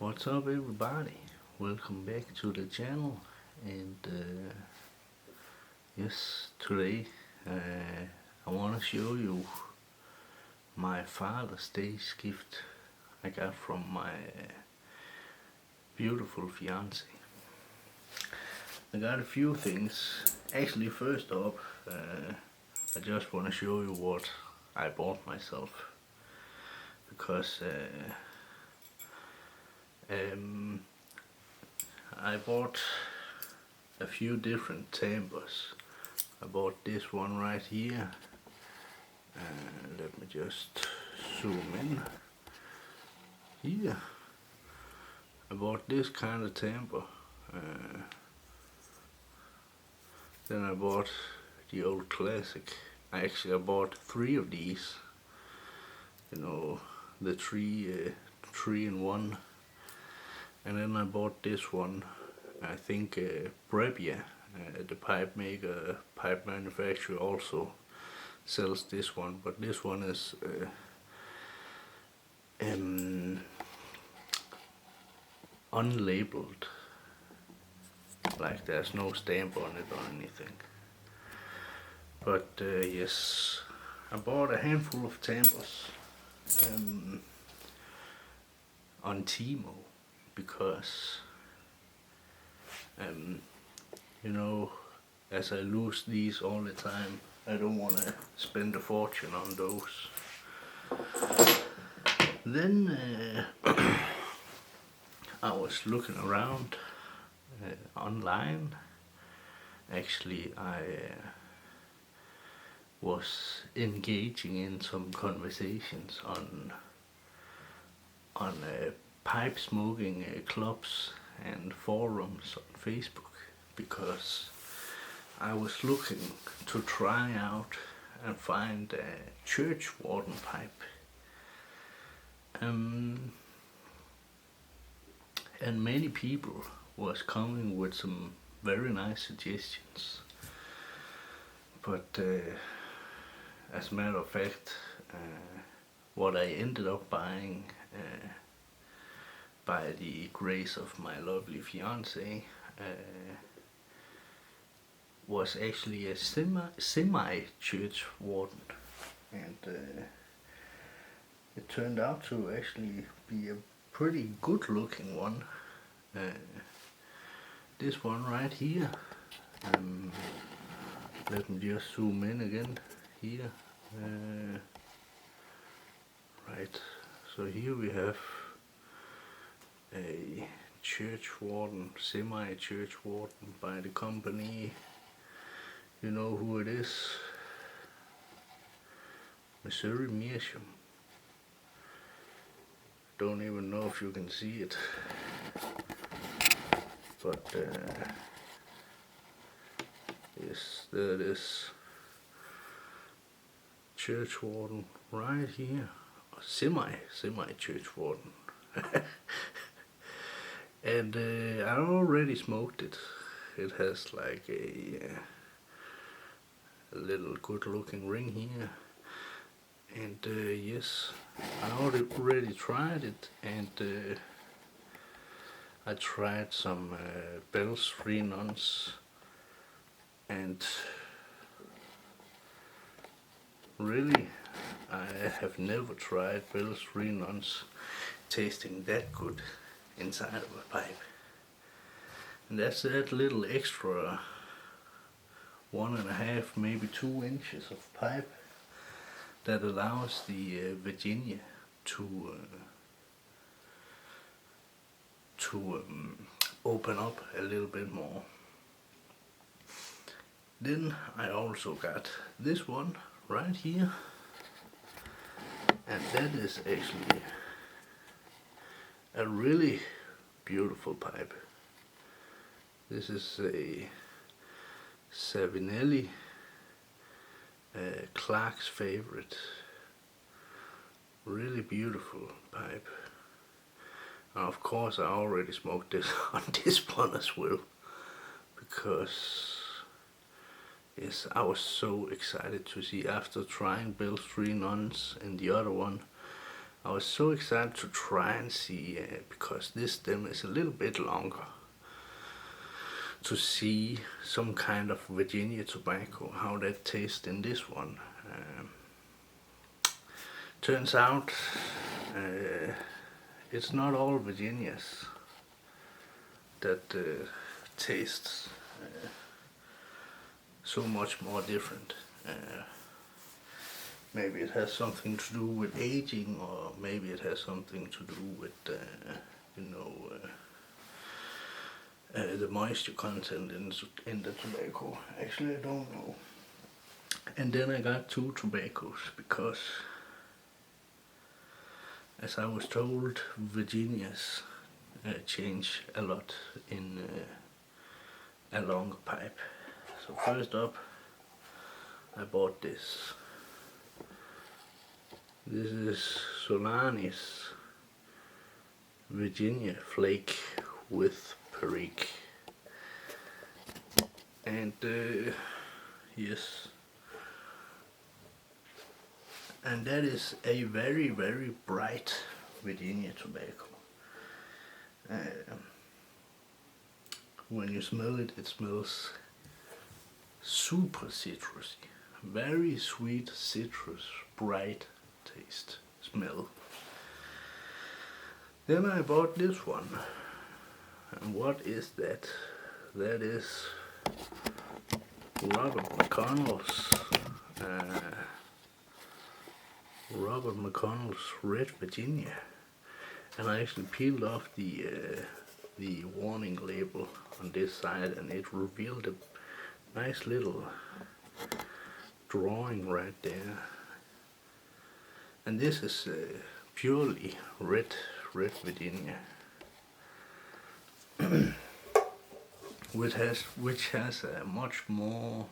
What's up everybody? Welcome back to the channel, and yes, today I want to show you my Father's Day's gift I got from my beautiful fiance. I got a few things. Actually, first up, I just want to show you what I bought myself, because I bought a few different tampers. I bought this one right here. Let me just zoom in. Here, I bought this kind of tamper. Then I bought the old classic. I bought 3 of these. You know, the three in one. And then I bought this one. I think Brevia, the pipe manufacturer, also sells this one, but this one is unlabeled. Like there's no stamp on it or anything. But yes, I bought a handful of tampers on Timo, because you know, as I lose these all the time, I don't want to spend a fortune on those. Then I was looking around online. Actually, I was engaging in some conversations on pipe smoking clubs and forums on Facebook, because I was looking to try out and find a church warden pipe. And many people was coming with some very nice suggestions. But as a matter of fact, what I ended up buying, by the grace of my lovely fiance, was actually a semi church warden, and it turned out to actually be a pretty good looking one. This one right here, let me just zoom in again here. Right, so here we have a church warden, semi church warden, by the company. You know who it is? Missouri Meerschaum. Don't even know if you can see it, but yes, there it is. Church warden right here. Semi church warden. And I already smoked it. It has like a little good looking ring here. And yes, I already tried it, and I tried some Bell's 3 nuns, and really, I have never tried Bell's 3 nuns tasting that good inside of a pipe. And that's that little extra 1.5, maybe 2 inches of pipe that allows the Virginia to open up a little bit more. Then I also got this one right here, and that is actually a really beautiful pipe. This is a Savinelli, Clark's favorite. Really beautiful pipe. And of course I already smoked this on this one as well, because yes, I was so excited to see, after trying Bell's 3 nuns and the other one, I was so excited to try and see, because this stem is a little bit longer, to see some kind of Virginia tobacco, how that tastes in this one. Turns out it's not all Virginias that tastes so much more different. Maybe it has something to do with aging, or maybe it has something to do with, the moisture content in the tobacco. Actually, I don't know. And then I got 2 tobaccos because, as I was told, Virginias change a lot in a longer pipe. So first up, I bought this. This is Solanis Virginia Flake with Perique. And yes, and that is a very, very bright Virginia tobacco. When you smell it, it smells super citrusy, very sweet citrus, bright taste, smell. Then I bought this one, and what is that? That is Robert McConnell's Red Virginia, and I actually peeled off the warning label on this side, and it revealed a nice little drawing right there. And this is purely red Virginia, which has a much more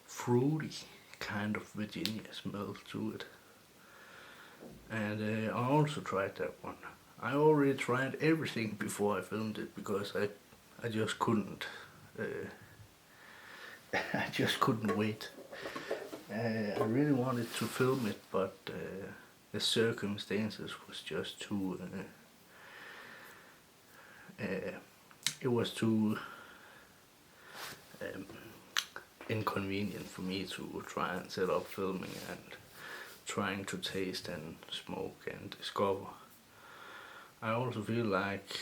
fruity kind of Virginia smell to it. And I also tried that one. I already tried everything before I filmed it because I just couldn't. I just couldn't wait. I really wanted to film it, but the circumstances was just too. It was too inconvenient for me to try and set up filming and trying to taste and smoke and discover. I also feel like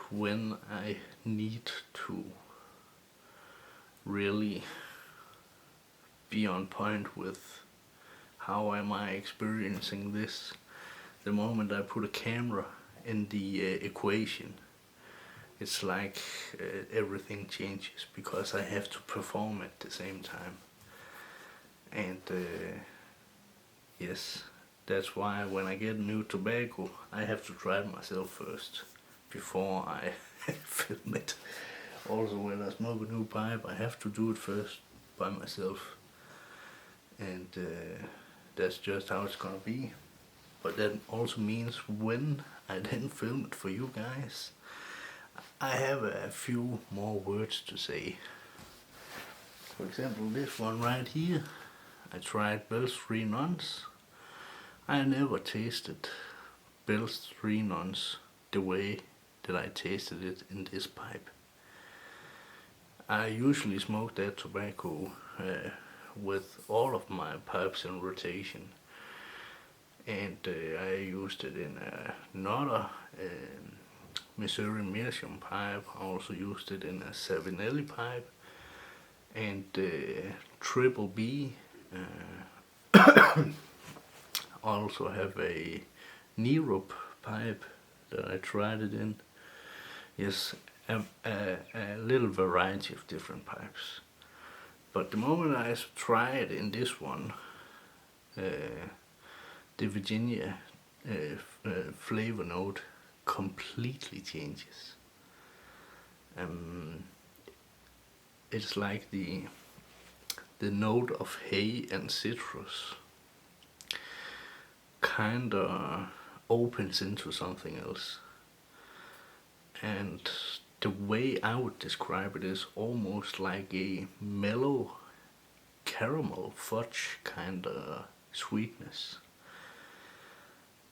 when I need to really be on point with how am I experiencing this, the moment I put a camera in the equation, it's like everything changes because I have to perform at the same time. And yes, that's why when I get new tobacco, I have to try it myself first before I film it. Also, when I smoke a new pipe, I have to do it first by myself. And that's just how it's gonna be. But that also means when I then film it for you guys, I have a few more words to say. For example, this one right here, I tried Bell's 3 Nuns. I never tasted Bell's 3 Nuns the way that I tasted it in this pipe. I usually smoke that tobacco with all of my pipes in rotation, and I used it in another Missouri Meerschaum pipe. I also used it in a Savinelli pipe and Triple B. I also have a Nerup pipe that I tried it in. Yes, a little variety of different pipes. But the moment I try it in this one, the Virginia flavor note completely changes. It's like the note of hay and citrus kinda opens into something else. And the way I would describe it is almost like a mellow caramel fudge kinda sweetness.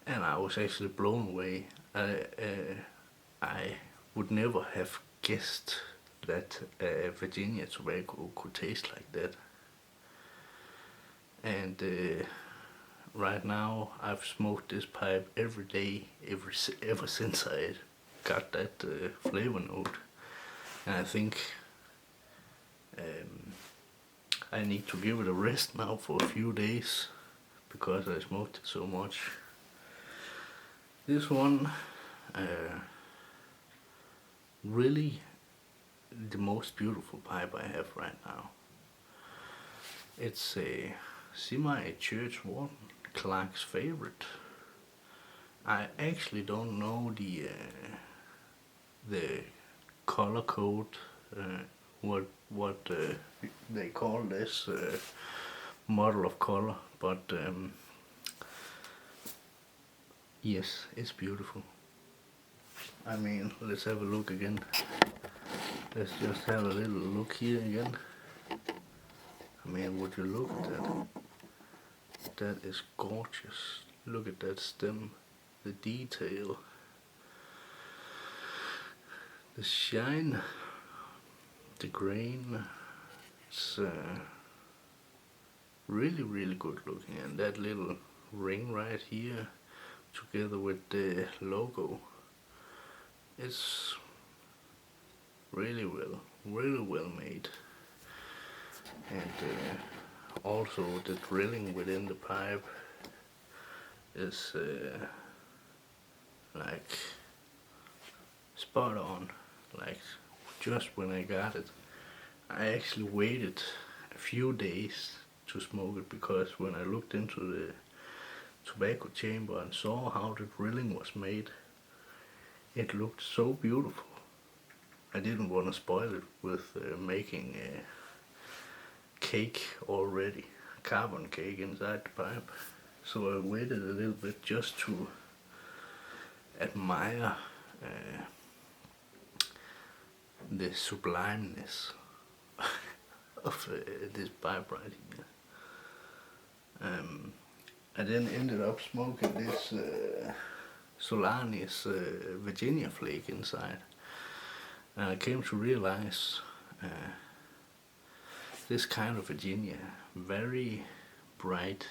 and I was actually blown away. I would never have guessed that Virginia tobacco could taste like that. And right now, I've smoked this pipe every day ever since I got that flavor note. And I think I need to give it a rest now for a few days because I smoked it so much. This one, really the most beautiful pipe I have right now. It's a semi-church warden, Clark's favorite. I actually don't know the color code, what they call this model of color, but yes, it's beautiful. I mean, let's have a look again. Let's just have a little look here again. I mean, would you look at that? That is gorgeous. Look at that stem, the detail, the shine, the grain. It's really, really good looking. And that little ring right here, together with the logo, it's really well made. And also the drilling within the pipe is like spot on. Like just when I got it, I actually waited a few days to smoke it, because when I looked into the tobacco chamber and saw how the drilling was made, it looked so beautiful. I didn't want to spoil it with making a cake already, carbon cake inside the pipe. So I waited a little bit just to admire the sublimeness of this pipe right here. I then ended up smoking this Solanis Virginia flake inside, and I came to realize this kind of Virginia, very bright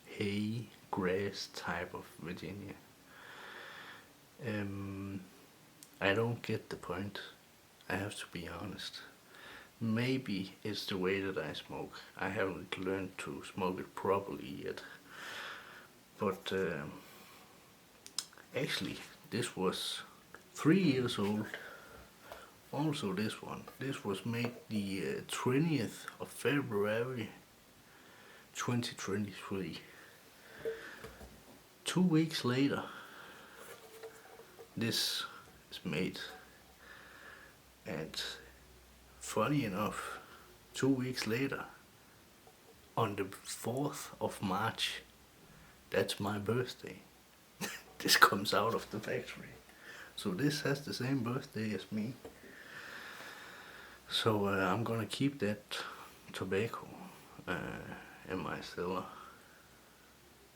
hay grass type of Virginia, I don't get the point. I have to be honest. Maybe it's the way that I smoke. I haven't learned to smoke it properly yet. But actually, this was 3 years old. Also this one. This was made the 20th of February 2023. 2 weeks later, this is made. And funny enough, 2 weeks later, on the 4th of March, that's my birthday. This comes out of the factory. So this has the same birthday as me. So I'm gonna keep that tobacco in my cellar.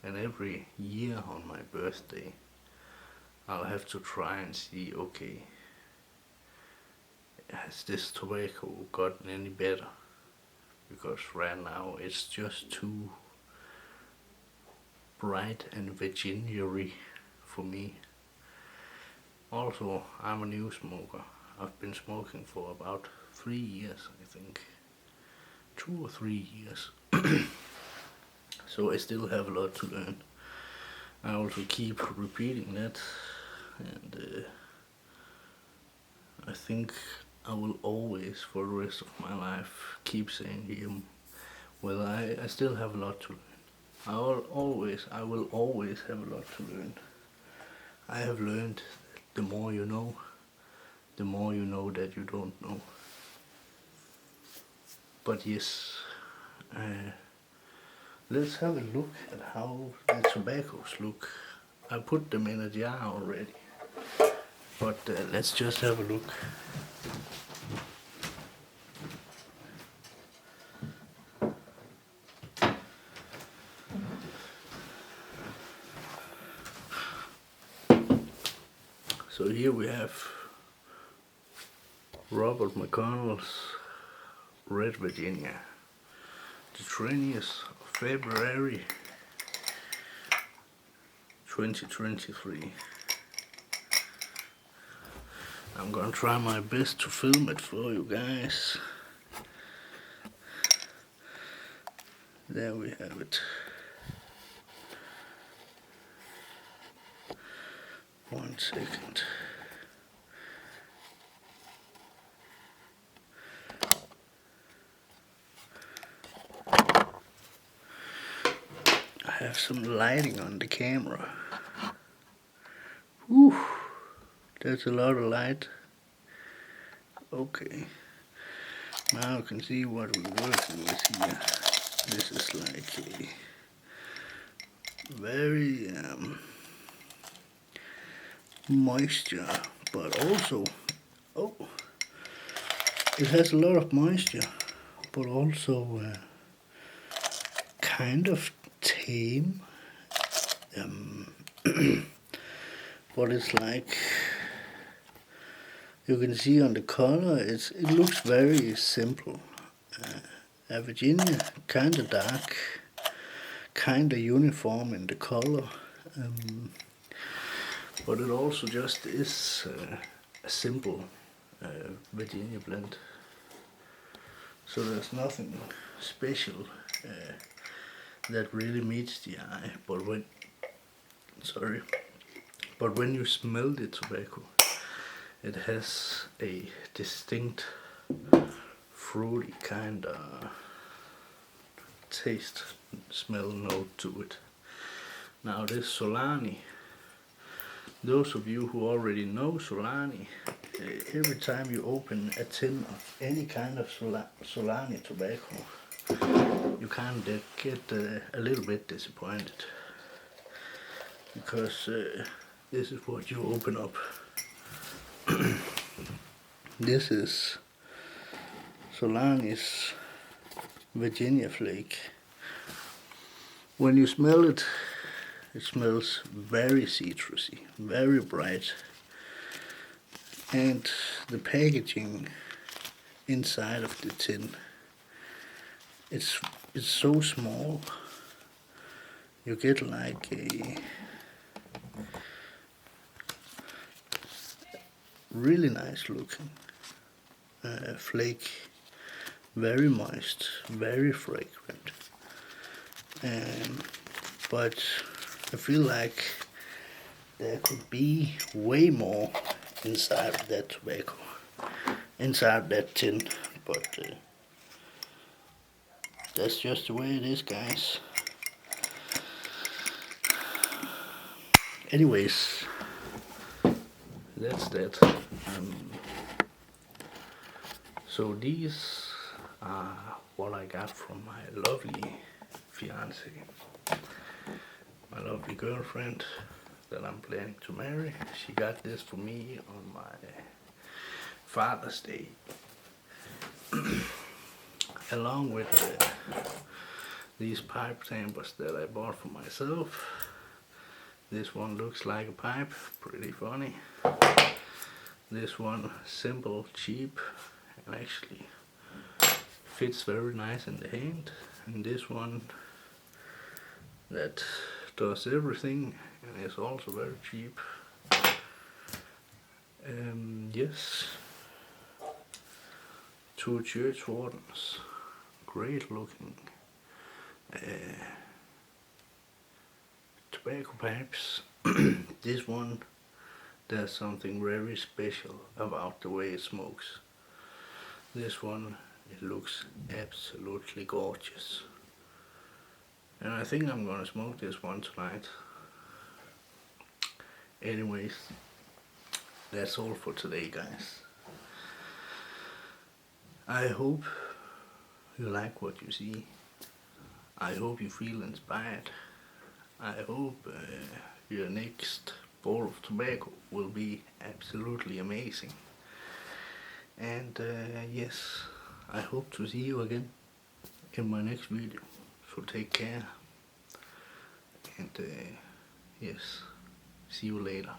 And every year on my birthday, I'll have to try and see, okay, has this tobacco gotten any better? Because right now it's just too bright and Virginia-y for me. Also, I'm a new smoker. I've been smoking for about 3 years, I think. 2 or 3 years. So I still have a lot to learn. I also keep repeating that, and I think I will always, for the rest of my life, keep saying here, well, I still have a lot to learn. I will always have a lot to learn. I have learned the more you know that you don't know. But yes, let's have a look at how the tobaccos look. I put them in a jar already, but let's just have a look. So here we have Robert McConnell's Red Virginia, the 20th of February 2023. I'm gonna try my best to film it for you guys. There we have it. One second. I have some lighting on the camera. Whew, that's a lot of light. Okay, now you can see what we're working with here. This is like a very moisture, but also, oh, it has a lot of moisture, but also kind of tame. But it's like, you can see on the color, it looks very simple. A Virginia, kind of dark, kind of uniform in the color, but it also just is a simple Virginia blend. So there's nothing special that really meets the eye. But when you smell the tobacco, it has a distinct fruity kind of taste, smell note to it. Now this Solani, those of you who already know Solani, every time you open a tin of any kind of Solani tobacco, you can get a little bit disappointed, because this is what you open up. This is Solani's Virginia Flake. When you smell it, it smells very citrusy, very bright, and the packaging inside of the tin, it's so small. You get like a really nice looking flake, very moist, very fragrant, but I feel like there could be way more inside of that tobacco, inside that tin, but that's just the way it is, guys. Anyways, that's that. So these are what I got from my lovely fiance, my lovely girlfriend that I'm planning to marry. She got this for me on my Father's Day, along with these pipe tampers that I bought for myself. This one looks like a pipe, pretty funny. This one simple, cheap, and actually fits very nice in the hand. And this one that does everything and is also very cheap. Yes, 2 church wardens, great looking tobacco pipes. This one, there's something very special about the way it smokes. This one, it looks absolutely gorgeous. And I think I'm gonna smoke this one tonight. Anyways, that's all for today, guys. I hope you like what you see. I hope you feel inspired. I hope your next bowl of tobacco will be absolutely amazing. And yes, I hope to see you again in my next video. So take care. And yes, see you later.